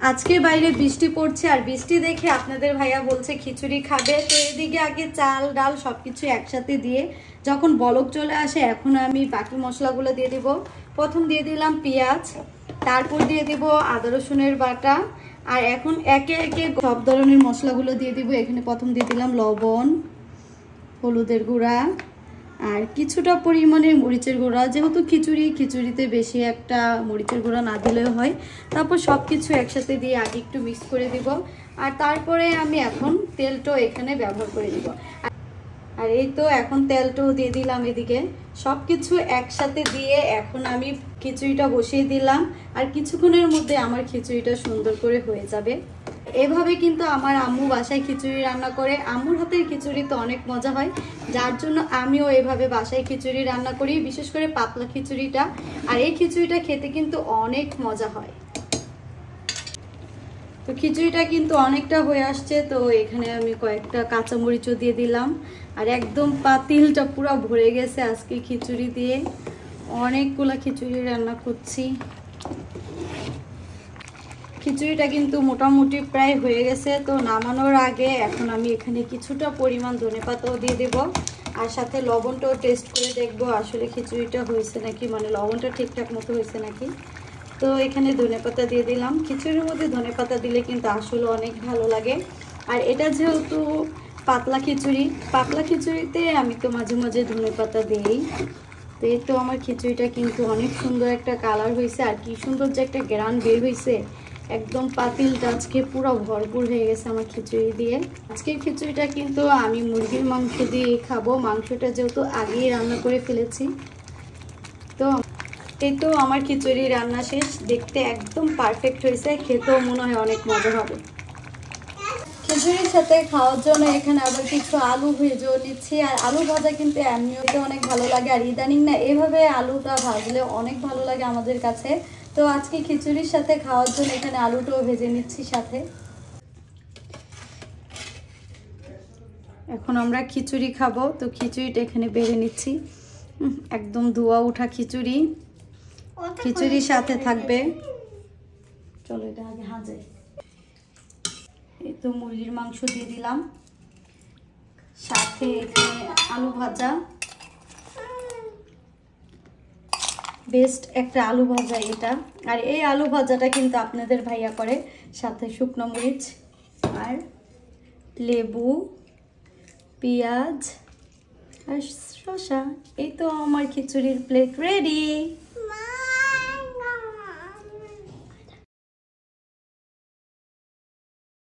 আজকে বাইরে বৃষ্টি পড়ছে আর বৃষ্টি দেখে আপনাদের ভাইয়া বলছে খিচুড়ি খাবে। তো এদিকে আগে চাল ডাল সবকিছু একসাথে দিয়ে যখন বলক চলে আসে এখন আমি বাকি মশলাগুলো দিয়ে দিব। প্রথম দিয়ে দিলাম পেঁয়াজ, তারপর দিয়ে দিব আদা রসুনের বাটা, আর এখন একে একে সব ধরনের মশলাগুলো দিয়ে দিব। এখানে প্রথম দিয়ে দিলাম লবণ, হলুদের গুঁড়া আর কিছুটা পরিমাণে মরিচের গুঁড়া, যেহেতু খিচুড়িতে বেশি একটা মরিচের গুঁড়া না দিলেও হয়। তারপর সব কিছু একসাথে দিয়ে আগে একটু মিক্স করে দিব, আর তারপরে আমি এখন তেলটাও এখানে ব্যবহার করে দিব। আর এই তো এখন তেলটাও দিয়ে দিলাম এদিকে। সব কিছু একসাথে দিয়ে এখন আমি খিচুড়িটা বসিয়ে দিলাম, আর কিছুক্ষণের মধ্যে আমার খিচুড়িটা সুন্দর করে হয়ে যাবে। এভাবে কিন্তু আমার আম্মু বাসায় খিচুড়ি রান্না করে। আম্মুর হাতের খিচুড়ি তো অনেক মজা হয়, যার জন্য আমিও এভাবে বাসায় খিচুড়ি রান্না করি, বিশেষ করে পাতলা খিচুড়িটা। আর এই খিচুড়িটা খেতে কিন্তু অনেক মজা হয়। তো খিচুড়িটা কিন্তু অনেকটা হয়ে আসছে, তো এখানে আমি কয়েকটা কাঁচামরিচও দিয়ে দিলাম। আর একদম পাতিলটা পুরো ভরে গেছে আজকে খিচুড়ি দিয়ে। অনেকগুলা খিচুড়ি রান্না করছি। খিচুড়িটা কিন্তু মোটামুটি প্রায় হয়ে গেছে। তো নামানোর আগে এখন আমি এখানে কিছুটা পরিমাণ ধনেপাতাও দিয়ে দেব, আর সাথে লবণটাও টেস্ট করে দেখবো আসলে খিচুড়িটা হয়েছে নাকি, মানে লবণটা ঠিকঠাক মতো হয়েছে নাকি। তো এখানে ধনেপাতা দিয়ে দিলাম। খিচুড়ির মধ্যে ধনেপাতা দিলে কিন্তু আসলে অনেক ভালো লাগে। আর এটা যেহেতু পাতলা খিচুড়িতে আমি তো মাঝে মাঝে ধনেপাতা দিই। তো এই তো আমার খিচুড়িটা কিন্তু অনেক সুন্দর একটা কালার হয়েছে, আর কি সুন্দর যে একটা গ্রান বের হয়েছে। একদম পাতিলটা আজকে পুরো ভরপুর হয়ে গেছে আমার খিচুড়ি দিয়ে। আজকের খিচুড়িটা কিন্তু আমি মুরগির মাংস দিয়ে খাবো। মাংসটা যেহেতু আগেই রান্না করে ফেলেছি। তো এই তো আমার খিচুড়ি রান্না শেষ। দেখতে একদম পারফেক্ট হয়েছে, খেতেও মনে হয় অনেক মজা হবে। খিচুড়ির সাথে খাওয়ার জন্য এখানে আবার কিছু আলু ভেজেও নিচ্ছি। আর আলু ভাজা কিন্তু এমনিতে অনেক ভালো লাগে, আর ইদানিং না এভাবে আলুটা ভাজলে অনেক ভালো লাগে আমাদের কাছে। তো আজকে খিচুড়ির সাথে খাওয়ার জন্য এখানে আলুটাও ভেজে নিচ্ছি সাথে। এখন আমরা খিচুড়ি খাবো, তো খিচুড়িটা এখানে বেড়ে নিচ্ছি। একদম ধোয়া ওঠা খিচুড়ি, খিচুড়ির সাথে থাকবে। চলো এটা আগে হাজে। এই তো মুরগির মাংস দিয়ে দিলাম, সাথে এখানে আলু ভাজা। বেস্ট একটা আলু ভাজা এটা। আর এই আলু ভাজাটা কিন্তু আপনাদের ভাইয়া করে, সাথে শুকনো মরিচ আর লেবু, পেঁয়াজ আর শসা। এই তো আমার খিচুড়ির প্লেট রেডি।